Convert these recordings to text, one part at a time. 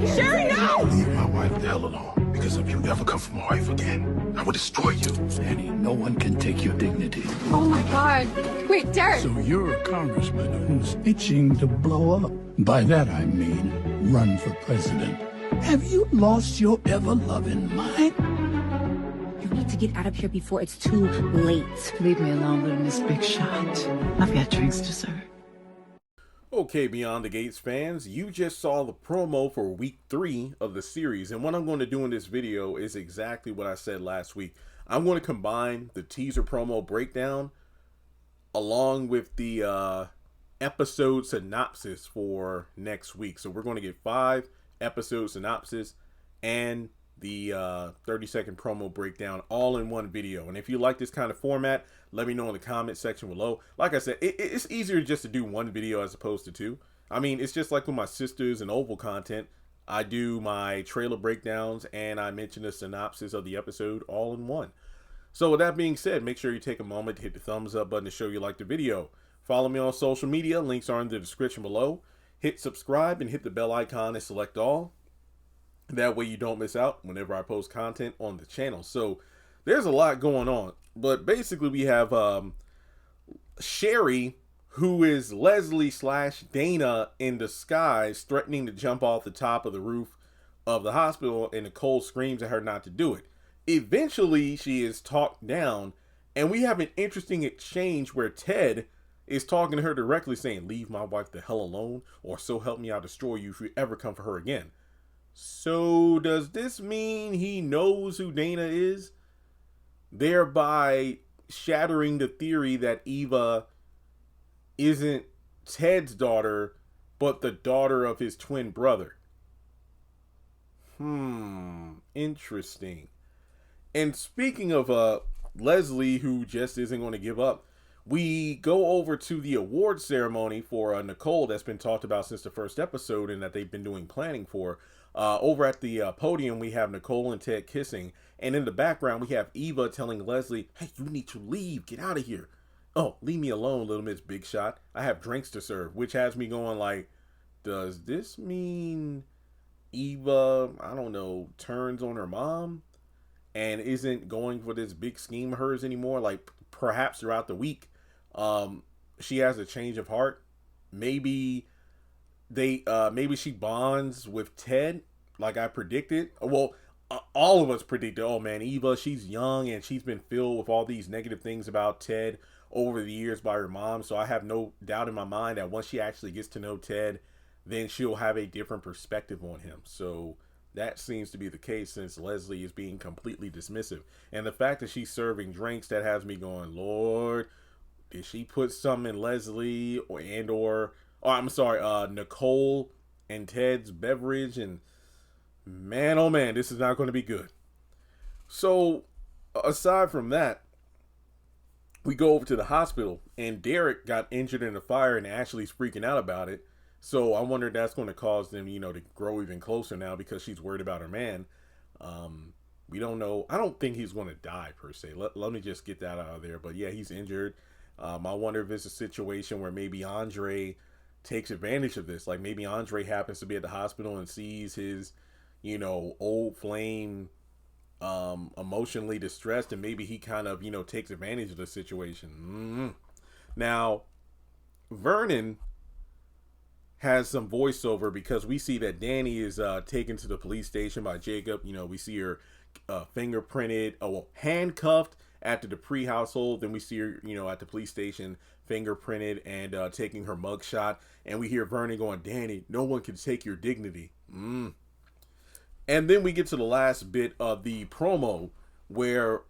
Sherry, no! Leave my wife the hell alone. Because if you ever come for my wife again, I will destroy you. Annie, no one can take your dignity. Oh my God. Wait, Derek. So you're a congressman who's itching to blow up. By that I mean run for president. Have you lost your ever-loving mind? You need to get out of here before it's too late. Leave me alone, little Miss Big Shot. I've got drinks to serve. Okay, Beyond the Gates fans, you just saw the promo for week 3 of the series, and what I'm going to do in this video is exactly what I said last week. I'm going to combine the teaser promo breakdown along with the episode synopsis for next week. So we're going to get 5 episode synopsis and the 30-second promo breakdown all in one video. And if you like this kind of format, let me know in the comment section below. Like I said, it's easier just to do one video as opposed to 2. I mean, it's just like with my Sisters and Oval content. I do my trailer breakdowns and I mention the synopsis of the episode all in one. So with that being said, make sure you take a moment to hit the thumbs up button to show you like the video. Follow me on social media. Links are in the description below. Hit subscribe and hit the bell icon and select all. That way you don't miss out whenever I post content on the channel. So there's a lot going on. But basically we have Sherry, who is Leslie / Dana in disguise, threatening to jump off the top of the roof of the hospital, and Nicole screams at her not to do it. Eventually she is talked down, and we have an interesting exchange where Ted is talking to her directly, saying, "Leave my wife the hell alone, or so help me I'll destroy you if you ever come for her again." So does this mean he knows who Dana is, thereby shattering the theory that Eva isn't Ted's daughter, but the daughter of his twin brother? Interesting. And speaking of Leslie, who just isn't going to give up, we go over to the award ceremony for Nicole that's been talked about since the first episode and that they've been doing planning for. Over at the podium, we have Nicole and Ted kissing. And in the background, we have Eva telling Leslie, "Hey, you need to leave. Get out of here. Oh, leave me alone, little Miss Big Shot. I have drinks to serve," which has me going like, does this mean Eva, I don't know, turns on her mom and isn't going for this big scheme of hers anymore? Like perhaps throughout the week, she has a change of heart. Maybe maybe she bonds with Ted like I predicted. Well, all of us predicted, oh man, Eva, she's young and she's been filled with all these negative things about Ted over the years by her mom. So I have no doubt in my mind that once she actually gets to know Ted, then she'll have a different perspective on him. So that seems to be the case since Leslie is being completely dismissive. And the fact that she's serving drinks, that has me going, Lord, did she put something in Leslie or I'm sorry, Nicole and Ted's beverage? And man, oh man, this is not going to be good. So aside from that, we go over to the hospital, and Derek got injured in a fire and Ashley's freaking out about it. So I wonder if that's going to cause them, to grow even closer now because she's worried about her man. We don't know. I don't think he's going to die per se. Let me just get that out of there. But yeah, he's injured. I wonder if it's a situation where maybe Andre takes advantage of this. Like maybe Andre happens to be at the hospital and sees his, old flame emotionally distressed, and maybe he kind of, takes advantage of the situation. Now, Vernon has some voiceover because we see that Danny is taken to the police station by Jacob. We see her fingerprinted, handcuffed at the Dupree household. Then we see her, at the police station, fingerprinted and taking her mugshot. And we hear Vernon going, "Danny, no one can take your dignity." And then we get to the last bit of the promo where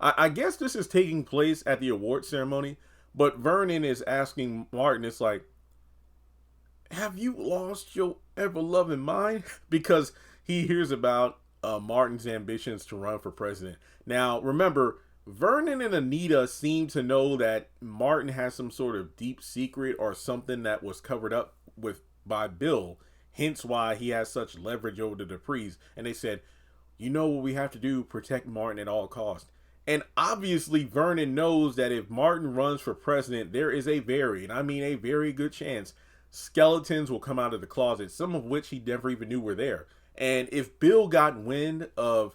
I guess this is taking place at the award ceremony, but Vernon is asking Martin, it's like, "Have you lost your ever-loving mind?" Because he hears about Martin's ambitions to run for president. Now, remember, Vernon and Anita seem to know that Martin has some sort of deep secret or something that was covered up by Bill, hence why he has such leverage over the Duprees. And they said, "You know what we have to do? Protect Martin at all costs." And obviously Vernon knows that if Martin runs for president, there is a very, and I mean a very good chance Skeletons will come out of the closet, some of which he never even knew were there. And if Bill got wind of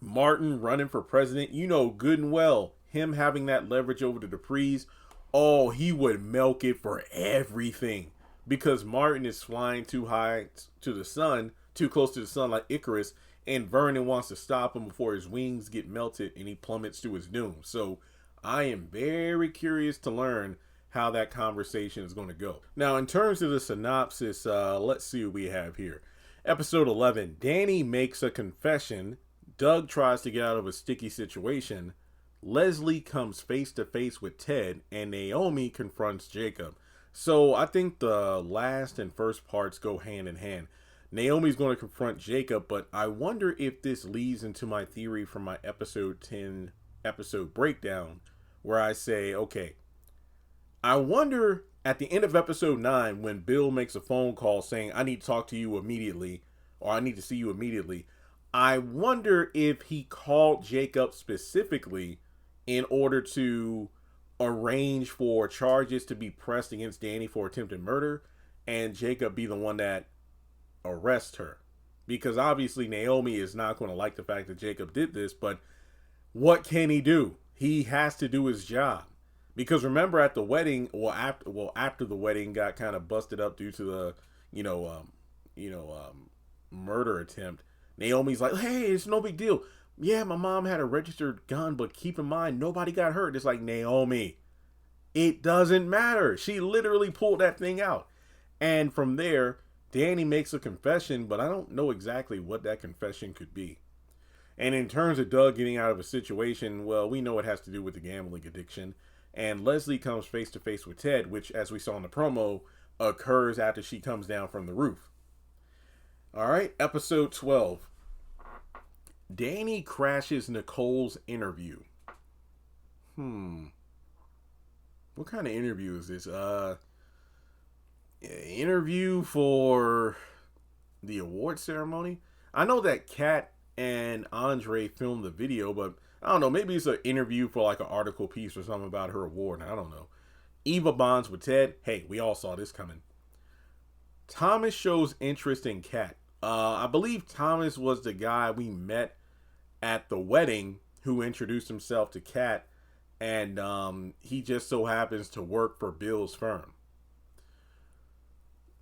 Martin running for president, you know good and well, him having that leverage over the Duprees, oh, he would milk it for everything. Because Martin is flying too high to the sun, too close to the sun like Icarus, and Vernon wants to stop him before his wings get melted and he plummets to his doom. So I am very curious to learn how that conversation is going to go. Now, in terms of the synopsis, let's see what we have here. Episode 11, Danny makes a confession. Doug tries to get out of a sticky situation. Leslie comes face to face with Ted, and Naomi confronts Jacob. So I think the last and first parts go hand in hand. Naomi's going to confront Jacob, but I wonder if this leads into my theory from my episode 10 episode breakdown, where I say, okay, I wonder at the end of episode 9 when Bill makes a phone call saying, I need to talk to you immediately, or I need to see you immediately. I wonder if he called Jacob specifically in order to arrange for charges to be pressed against Danny for attempted murder, and Jacob be the one that arrests her. Because obviously Naomi is not going to like the fact that Jacob did this, but what can he do? He has to do his job. Because remember at the wedding, after the wedding got kind of busted up due to the, murder attempt, Naomi's like, hey, it's no big deal. Yeah, my mom had a registered gun, but keep in mind, nobody got hurt. It's like, Naomi, it doesn't matter. She literally pulled that thing out. And from there, Danny makes a confession, but I don't know exactly what that confession could be. And in terms of Doug getting out of a situation, well, we know it has to do with the gambling addiction. And Leslie comes face to face with Ted, which, as we saw in the promo, occurs after she comes down from the roof. All right, episode 12. Danny crashes Nicole's interview. What kind of interview is this? Interview for the award ceremony? I know that Kat and Andre filmed the video, but I don't know. Maybe it's an interview for like an article piece or something about her award. I don't know. Eva bonds with Ted. Hey, we all saw this coming. Thomas shows interest in Kat. I believe Thomas was the guy we met at the wedding who introduced himself to Kat, and he just so happens to work for Bill's firm.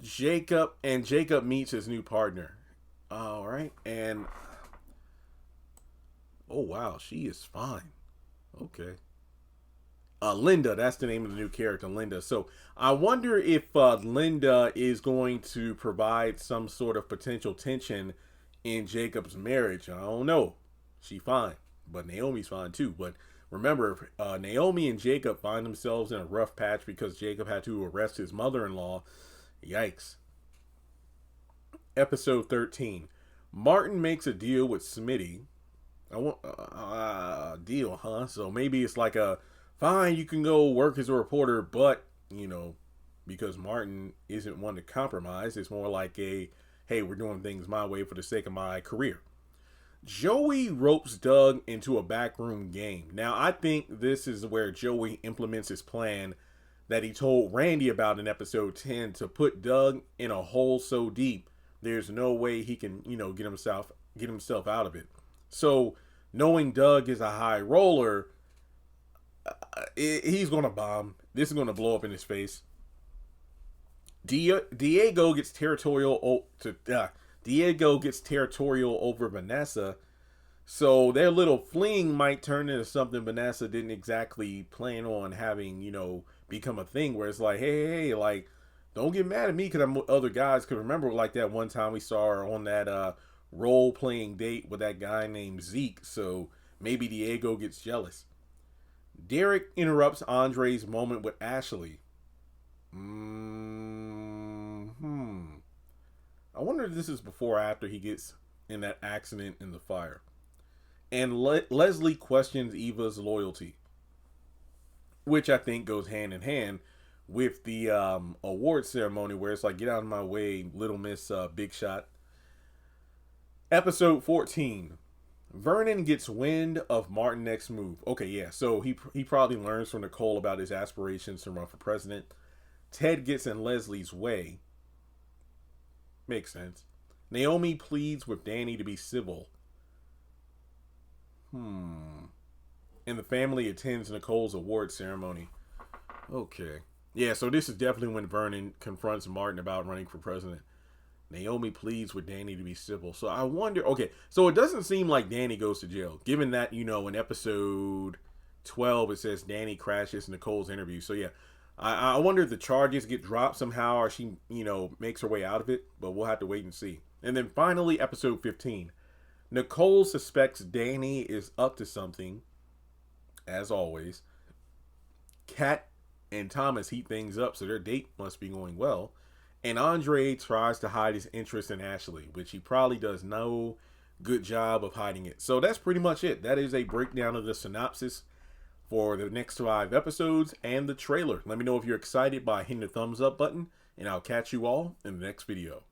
Jacob meets his new partner. All right, and oh wow, she is fine. Okay. Linda, that's the name of the new character, Linda. So I wonder if Linda is going to provide some sort of potential tension in Jacob's marriage. I don't know. She fine, but Naomi's fine too. But remember, Naomi and Jacob find themselves in a rough patch because Jacob had to arrest his mother-in-law. Yikes. Episode 13. Martin makes a deal with Smitty. Deal, huh? So maybe it's like a, fine, you can go work as a reporter, but, because Martin isn't one to compromise, it's more like a, hey, we're doing things my way for the sake of my career. Joey ropes Doug into a backroom game. Now, I think this is where Joey implements his plan that he told Randy about in episode 10 to put Doug in a hole so deep, there's no way he can, get himself out of it. So, knowing Doug is a high roller, he's going to bomb. This is going to blow up in his face. Diego gets territorial over Vanessa. So their little fling might turn into something Vanessa didn't exactly plan on having, become a thing where it's like, hey, like, don't get mad at me because I'm with other guys. Because remember, like that one time we saw her on that role-playing date with that guy named Zeke. So maybe Diego gets jealous. Derek interrupts Andre's moment with Ashley. I wonder if this is before or after he gets in that accident in the fire. And Leslie questions Eva's loyalty, which I think goes hand in hand with the award ceremony where it's like, get out of my way, little miss Big Shot. Episode 14. Vernon gets wind of Martin's next move. Okay, yeah, so he probably learns from Nicole about his aspirations to run for president. Ted gets in Leslie's way. Makes sense. Naomi pleads with Danny to be civil. And the family attends Nicole's award ceremony. Okay. Yeah, so this is definitely when Vernon confronts Martin about running for president. Naomi pleads with Danny to be civil. So I wonder, okay, so it doesn't seem like Danny goes to jail, given that, you know, in episode 12, it says Danny crashes Nicole's interview. So yeah, I wonder if the charges get dropped somehow or she, you know, makes her way out of it, but we'll have to wait and see. And then finally, episode 15. Nicole suspects Danny is up to something, as always. Kat and Thomas heat things up, so their date must be going well. And Andre tries to hide his interest in Ashley, which he probably does no good job of hiding it. So that's pretty much it. That is a breakdown of the synopsis for the next 5 episodes and the trailer. Let me know if you're excited by hitting the thumbs up button, and I'll catch you all in the next video.